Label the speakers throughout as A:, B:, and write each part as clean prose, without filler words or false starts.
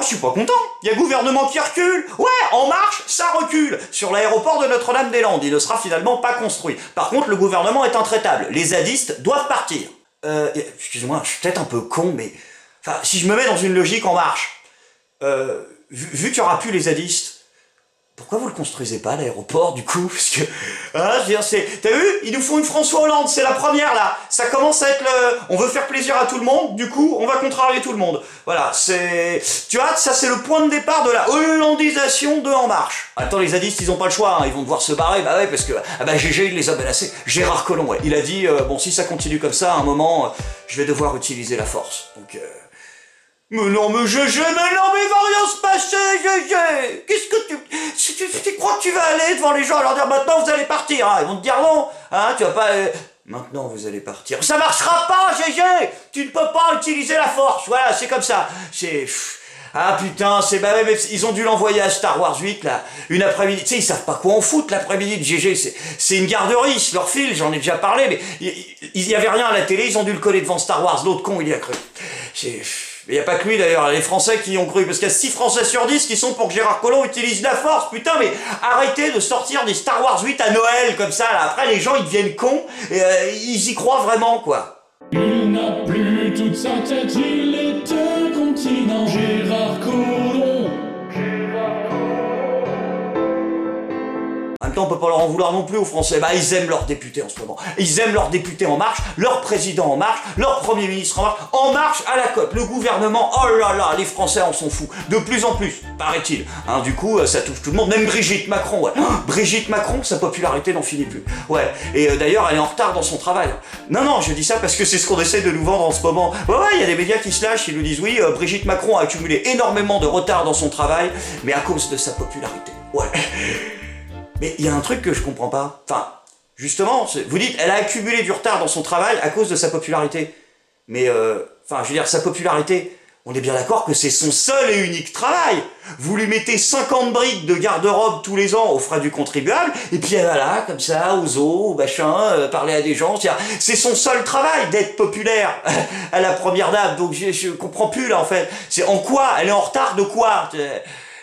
A: je suis pas content. Il y a le gouvernement qui recule. Ouais, En Marche, ça recule. Sur l'aéroport de Notre-Dame-des-Landes, il ne sera finalement pas construit. Par contre, le gouvernement est intraitable. Les zadistes doivent partir. Excusez-moi, je suis peut-être un peu con, mais... Enfin, si je me mets dans une logique En Marche, vu qu'il n'y aura plus les zadistes, pourquoi vous le construisez pas, l'aéroport, du coup? Parce que, je veux dire, t'as vu? Ils nous font une François Hollande, c'est la première, là. Ça commence à être on veut faire plaisir à tout le monde, du coup, on va contrarier tout le monde. Voilà, tu vois, ça c'est le point de départ de la hollandisation de En Marche. Attends, les zadistes, ils ont pas le choix, hein, ils vont devoir se barrer, bah ouais, parce que, GG, il les a menacés. Gérard Collomb, ouais. Il a dit, bon, si ça continue comme ça, à un moment, je vais devoir utiliser la force. Donc, mais non, mais GG, mais non, mais il va rien se passer, GG! Qu'est-ce que tu crois que tu vas aller devant les gens et leur dire maintenant vous allez partir, hein? Ils vont te dire non, hein? Tu vas pas... Maintenant vous allez partir. Ça marchera pas, GG! Tu ne peux pas utiliser la force, voilà, c'est comme ça. Ah putain, mais ils ont dû l'envoyer à Star Wars 8, là, une après-midi. Tu sais, ils savent pas quoi en foutre l'après-midi de GG, c'est une garderie, ils se leur filent, j'en ai déjà parlé, mais il y avait rien à la télé, ils ont dû le coller devant Star Wars, l'autre con, il y a cru. Il n'y a pas que lui d'ailleurs, les Français qui y ont cru, parce qu'il y a 6 Français sur 10 qui sont pour que Gérard Collomb utilise la force, putain, mais arrêtez de sortir des Star Wars 8 à Noël, comme ça, là, après les gens ils deviennent cons, et ils y croient vraiment, quoi.
B: Il n'a plus toute sa tête, il est incontinent, Gérard Collomb.
A: En même temps, on peut pas leur en vouloir non plus aux Français. Ils aiment leurs députés en ce moment. Ils aiment leurs députés En Marche, leur président En Marche, leur premier ministre En Marche à la cote. Le gouvernement, oh là là, les Français en sont fous. De plus en plus, paraît-il. Hein, du coup, ça touche tout le monde. Même Brigitte Macron, ouais. Brigitte Macron, sa popularité n'en finit plus. Ouais. Et d'ailleurs, elle est en retard dans son travail. Non, je dis ça parce que c'est ce qu'on essaie de nous vendre en ce moment. Ouais, il y a des médias qui se lâchent, ils nous disent oui, Brigitte Macron a accumulé énormément de retard dans son travail, mais à cause de sa popularité. Ouais. Mais il y a un truc que je comprends pas. Enfin, justement, vous dites, elle a accumulé du retard dans son travail à cause de sa popularité. Mais, je veux dire, sa popularité, on est bien d'accord que c'est son seul et unique travail. Vous lui mettez 50 briques de garde-robe tous les ans aux frais du contribuable, et puis elle va là, comme ça, aux eaux, au machin, parler à des gens. C'est son seul travail d'être populaire à la première dame. Donc je comprends plus, là, en fait. C'est en quoi? Elle est en retard de quoi?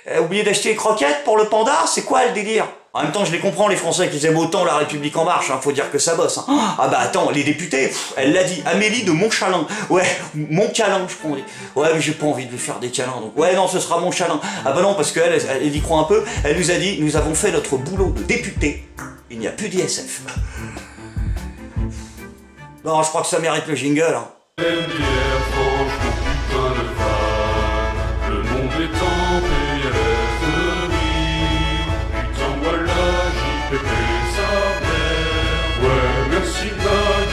A: Elle a oublié d'acheter les croquettes pour le panda? C'est quoi le délire? En même temps, je les comprends, les Français qui aiment autant la République En Marche, hein, faut dire que ça bosse. Hein. Attends, les députés, elle l'a dit, Amélie de Montchalin. Ouais, Montchalin, je crois. Ouais, mais j'ai pas envie de lui faire des câlins, donc... Ouais, non, ce sera Montchalin. Non, parce qu'elle elle y croit un peu. Elle nous a dit, nous avons fait notre boulot de député, il n'y a plus d'ISF. Non, je crois que ça mérite le jingle, hein.
B: Le monde est en sa mère. Ouais, merci ma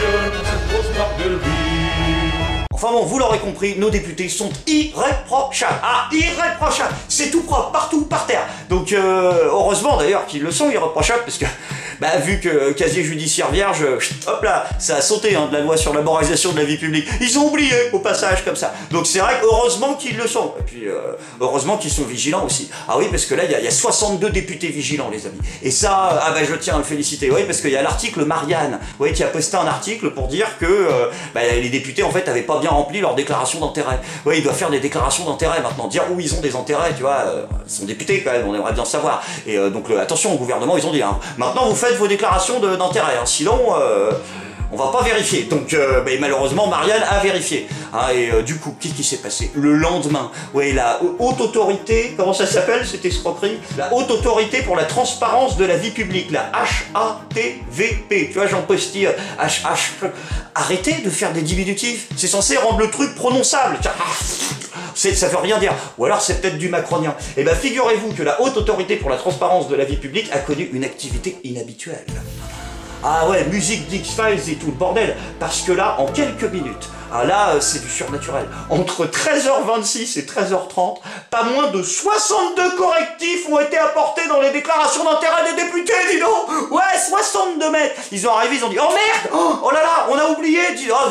B: gueule pour cette grosse marque de rire.
A: Enfin bon, vous l'aurez compris, nos députés sont irréprochables. Irréprochables. C'est tout propre, partout, par terre. Donc, heureusement d'ailleurs qu'ils le sont irréprochables, parce que, vu que casier judiciaire vierge, hop là, ça a sauté de la loi sur la moralisation de la vie publique. Ils ont oublié, au passage, comme ça. Donc c'est vrai heureusement qu'ils le sont. Et puis, heureusement qu'ils sont vigilants aussi. Ah oui, parce que là, il y a 62 députés vigilants, les amis. Et ça, je tiens à le féliciter. Oui, parce qu'il y a l'article Marianne, qui a posté un article pour dire que les députés, en fait, avaient pas bien rempli leur déclaration d'intérêt. Oui, ils doivent faire des déclarations d'intérêt maintenant. Dire où ils ont des intérêts, tu vois. Ils sont députés, quand même, on aimerait bien savoir. Et donc, attention au gouvernement, ils ont dit, maintenant, vous faites vos déclarations d'intérêt, sinon on va pas vérifier. Donc malheureusement Marianne a vérifié. Et du coup, qu'est-ce qui s'est passé? Le lendemain, la haute autorité, comment ça s'appelle cette escroquerie? La haute autorité pour la transparence de la vie publique, la HATVP. Tu vois, Jean Postille, arrêtez de faire des diminutifs. C'est censé rendre le truc prononçable. Ça veut rien dire. Ou alors c'est peut-être du macronien. Figurez-vous que la haute autorité pour la transparence de la vie publique a connu une activité inhabituelle. Ah ouais, musique d'X-Files et tout le bordel. Parce que là, en quelques minutes, là, c'est du surnaturel. Entre 13h26 et 13h30, pas moins de 62 correctifs ont été apportés dans les déclarations d'intérêt des députés, dis donc. Ouais, 62 mètres. Ils ont arrivé, ils ont dit, oh merde, oh là là, on a oublié.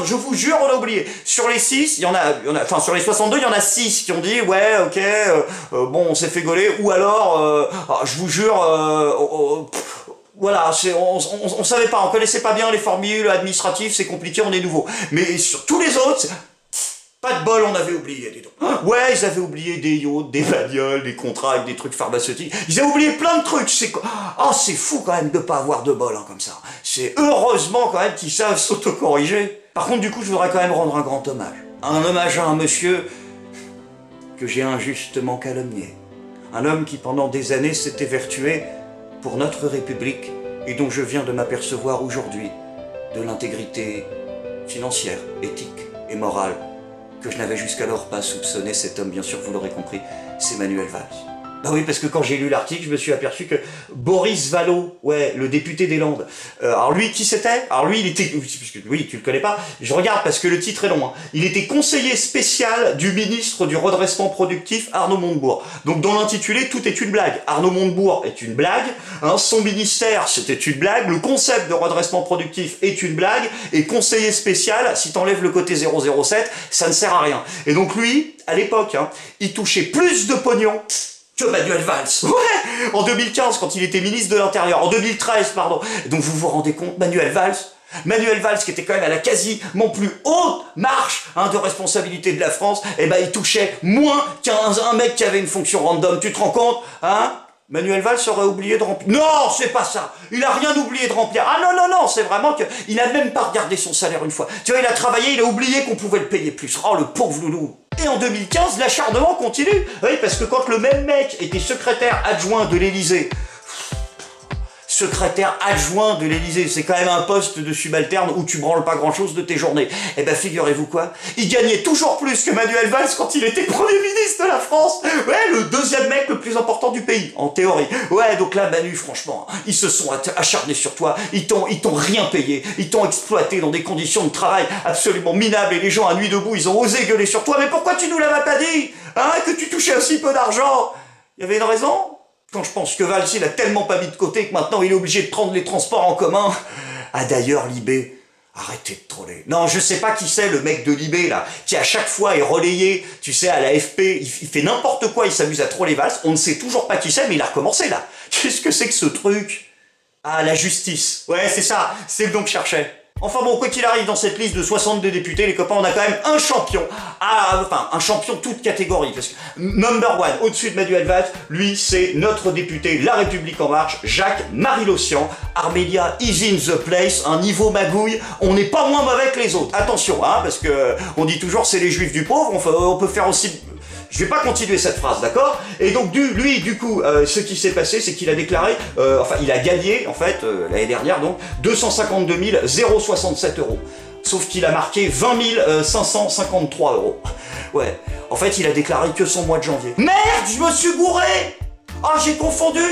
A: Je vous jure, on a oublié. Sur les 6, sur les 62, il y en a 6 qui ont dit, ouais, ok, bon, on s'est fait gauler. Ou alors, je vous jure, voilà, on savait pas, on connaissait pas bien les formules administratives, c'est compliqué, on est nouveau. Mais sur tous les autres, Pas de bol, on avait oublié, dis donc. Ouais, ils avaient oublié des yachts, des bagnoles, des contrats avec des trucs pharmaceutiques. Ils avaient oublié plein de trucs. C'est quoi? Oh, c'est fou quand même de pas avoir de bol, hein, comme ça. C'est heureusement quand même qu'ils savent s'autocorriger. Par contre, du coup, je voudrais quand même rendre un grand hommage. Un hommage à un monsieur que j'ai injustement calomnié. Un homme qui, pendant des années, s'était vertué pour notre République et dont je viens de m'apercevoir aujourd'hui de l'intégrité financière, éthique et morale que je n'avais jusqu'alors pas soupçonné. Cet homme, bien sûr, vous l'aurez compris, c'est Manuel Valls. Bah oui, parce que quand j'ai lu l'article, je me suis aperçu que Boris Vallaud, ouais, le député des Landes, alors lui, qui c'était? Alors lui, il était, oui, tu le connais pas, je regarde parce que le titre est long, hein. Il était conseiller spécial du ministre du redressement productif, Arnaud Montebourg. Donc dans l'intitulé, tout est une blague. Arnaud Montebourg est une blague, hein, son ministère, c'était une blague, le concept de redressement productif est une blague, et conseiller spécial, si t'enlèves le côté 007, ça ne sert à rien. Et donc lui, à l'époque, hein, il touchait plus de pognon que Manuel Valls. Ouais, en 2015, quand il était ministre de l'Intérieur, en 2013, pardon. Donc vous vous rendez compte, Manuel Valls, qui était quand même à la quasiment plus haute marche, hein, de responsabilité de la France, eh ben il touchait moins qu'un mec qui avait une fonction random. Tu te rends compte, hein? Manuel Valls aurait oublié de remplir. Non, c'est pas ça. Il a rien oublié de remplir. Ah non, non, non, c'est vraiment que il a même pas regardé son salaire une fois. Tu vois, il a travaillé, il a oublié qu'on pouvait le payer plus. Oh, le pauvre loulou. Et en 2015, l'acharnement continue. Oui, parce que quand le même mec était secrétaire adjoint de l'Élysée, secrétaire adjoint de l'Élysée, c'est quand même un poste de subalterne où tu branles pas grand chose de tes journées. Eh ben figurez-vous quoi, il gagnait toujours plus que Manuel Valls quand il était Premier ministre de la France. Ouais, le deuxième mec le plus important du pays, en théorie. Ouais, donc là, Manu, franchement, ils se sont acharnés sur toi, ils t'ont rien payé, ils t'ont exploité dans des conditions de travail absolument minables, et les gens à nuit debout, ils ont osé gueuler sur toi. Mais pourquoi tu nous l'avais pas dit, hein, que tu touchais aussi peu d'argent? Il y avait une raison? Quand je pense que Valls, il a tellement pas mis de côté que maintenant il est obligé de prendre les transports en commun. Ah d'ailleurs, Libé, arrêtez de troller. Non, je sais pas qui c'est le mec de Libé, là, qui à chaque fois est relayé, tu sais, à la FP, il fait n'importe quoi, il s'amuse à troller Valls, on ne sait toujours pas qui c'est, mais il a recommencé, là. Qu'est-ce que c'est que ce truc? Ah, la justice. Ouais, c'est ça, c'est le don que je cherchais. Enfin bon, quoi qu'il arrive, dans cette liste de 62 députés, les copains, on a quand même un champion. Ah, enfin, un champion toute catégorie. Parce que number one, au-dessus de Manuel Valls, lui, c'est notre député La République En Marche, Jacques Marilossian. Armélia is in the place, un niveau magouille, on n'est pas moins mauvais que les autres. Attention, hein, parce que on dit toujours c'est les juifs du pauvre, on peut faire aussi... Je vais pas continuer cette phrase, d'accord? Et donc, lui, du coup, ce qui s'est passé, c'est qu'il a déclaré, enfin, il a gagné, en fait, l'année dernière, donc, 252 067 €. Sauf qu'il a marqué 20 553 €. Ouais. En fait, il a déclaré que son mois de janvier. Merde, je me suis bourré! Ah, j'ai confondu.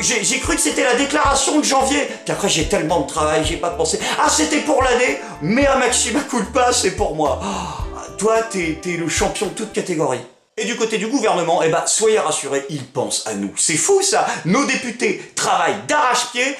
A: J'ai cru que c'était la déclaration de janvier. Puis après, j'ai tellement de travail, j'ai pas pensé. Ah, c'était pour l'année, mais à maxima culpa, c'est pour moi. Oh, toi, t'es le champion de toute catégorie. Et du côté du gouvernement, eh ben, soyez rassurés, ils pensent à nous. C'est fou ça. Nos députés travaillent d'arrache-pied.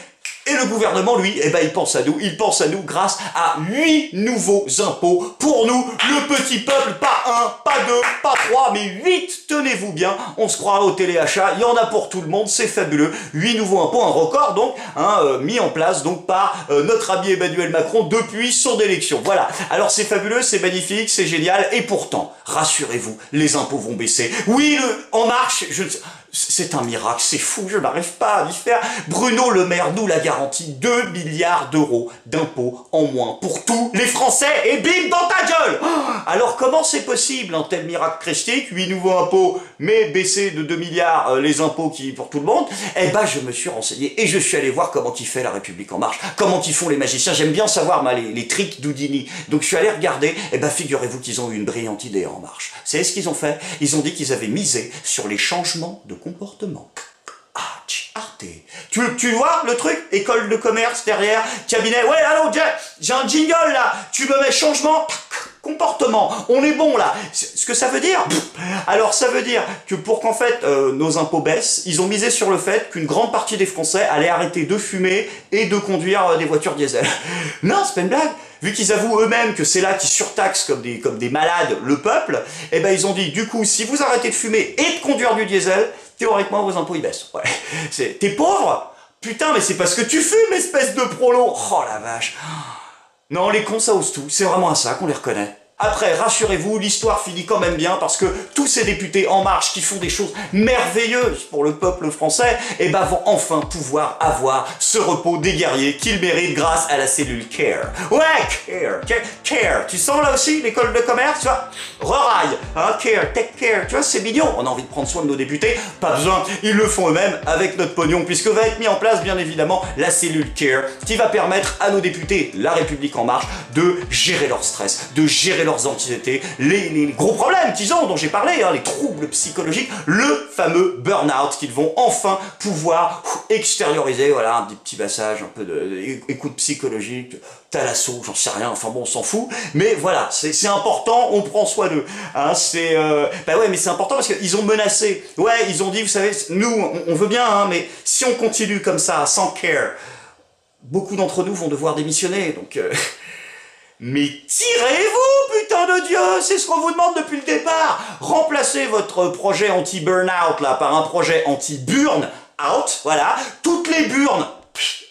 A: Et le gouvernement, lui, eh ben, il pense à nous. Il pense à nous grâce à 8 nouveaux impôts pour nous, le petit peuple. Pas 1, pas 2, pas 3, mais 8. Tenez-vous bien. On se croira au téléachat. Il y en a pour tout le monde. C'est fabuleux. 8 nouveaux impôts, un record donc, hein, mis en place donc par notre ami Emmanuel Macron depuis son élection. Voilà. Alors c'est fabuleux, c'est magnifique, c'est génial. Et pourtant, rassurez-vous, les impôts vont baisser. Oui, En Marche, c'est un miracle, c'est fou, je n'arrive pas à y faire. Bruno Le Maire nous l'a garanti, 2 milliards d'euros d'impôts en moins pour tous les Français, et bim, dans ta gueule. Alors comment c'est possible, un tel miracle christique, 8 nouveaux impôts, mais baisser de 2 milliards les impôts qui pour tout le monde? Eh ben je me suis renseigné, et je suis allé voir comment ils fait La République En Marche, comment ils font les magiciens. J'aime bien savoir les tricks d'Houdini, donc je suis allé regarder, et ben figurez-vous qu'ils ont eu une brillante idée En Marche. C'est ce qu'ils ont fait, ils ont dit qu'ils avaient misé sur les changements de comportement. Tu vois le truc? École de commerce derrière, cabinet. Ouais, allô, j'ai un jingle là. Tu me mets changement, comportement. On est bon là. Ce que ça veut dire? Alors ça veut dire que pour qu'en fait nos impôts baissent, ils ont misé sur le fait qu'une grande partie des Français allaient arrêter de fumer et de conduire des voitures diesel. Non, c'est pas une blague. Vu qu'ils avouent eux-mêmes que c'est là qu'ils surtaxent comme des malades le peuple, eh ben ils ont dit, du coup, si vous arrêtez de fumer et de conduire du diesel, théoriquement vos impôts ils baissent. Ouais. T'es pauvre? Putain, mais c'est parce que tu fumes, espèce de prolo. Oh la vache. Non, les cons ça ose tout, c'est vraiment à ça qu'on les reconnaît. après, rassurez-vous, l'histoire finit quand même bien parce que tous ces députés En Marche qui font des choses merveilleuses pour le peuple français, eh ben vont enfin pouvoir avoir ce repos des guerriers qu'ils méritent grâce à la cellule CARE. Ouais, CARE. Tu sens là aussi l'école de commerce, tu vois? Reraille, hein, CARE, take care, tu vois, c'est mignon. On a envie de prendre soin de nos députés, pas besoin, ils le font eux-mêmes avec notre pognon, puisque va être mis en place, bien évidemment, la cellule CARE qui va permettre à nos députés, La République En Marche, de gérer leur stress, de gérer leurs anxiétés, les gros problèmes qu'ils ont, dont j'ai parlé, hein, les troubles psychologiques, le fameux burn-out qu'ils vont enfin pouvoir extérioriser, voilà, un petit massage, un peu d'écoute psychologique, thalasso, j'en sais rien, enfin bon, on s'en fout, mais voilà, c'est important, on prend soin d'eux, hein, bah ouais, mais c'est important parce qu'ils ont menacé, ouais, ils ont dit, vous savez, nous, on veut bien, hein, mais si on continue comme ça, sans CARE, beaucoup d'entre nous vont devoir démissionner, donc... Mais tirez-vous, putain de Dieu, c'est ce qu'on vous demande depuis le départ. Remplacez votre projet anti-burnout là par un projet anti-burn-out, voilà. Toutes les burnes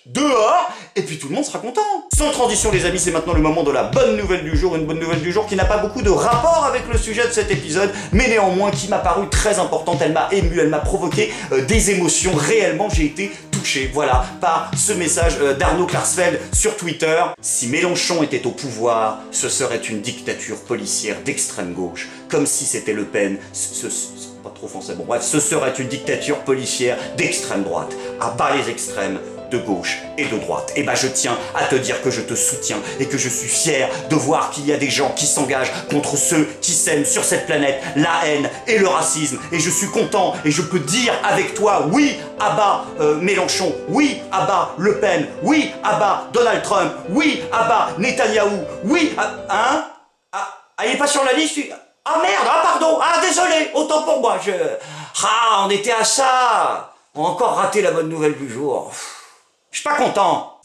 A: dehors, et puis tout le monde sera content. Sans transition les amis, c'est maintenant le moment de la bonne nouvelle du jour, une bonne nouvelle du jour qui n'a pas beaucoup de rapport avec le sujet de cet épisode, mais néanmoins qui m'a paru très importante, elle m'a ému, elle m'a provoqué des émotions, réellement j'ai été touché, voilà, par ce message d'Arnaud Klarsfeld sur Twitter. Si Mélenchon était au pouvoir, ce serait une dictature policière d'extrême gauche, comme si c'était Le Pen, pas trop français, bon bref, ce serait une dictature policière d'extrême droite, à bas les extrêmes, de gauche et de droite. Et bah je tiens à te dire que je te soutiens et que je suis fier de voir qu'il y a des gens qui s'engagent contre ceux qui sèment sur cette planète la haine et le racisme. Et je suis content et je peux dire avec toi, oui, à bas Mélenchon, oui, à bas Le Pen, oui, à bas Donald Trump, oui, à bas Netanyahou, oui, hein? Ah, il est pas sur la liste? Ah merde, ah pardon, ah désolé, autant pour moi, Ah, on était à ça. On a encore raté la bonne nouvelle du jour. Je suis pas content.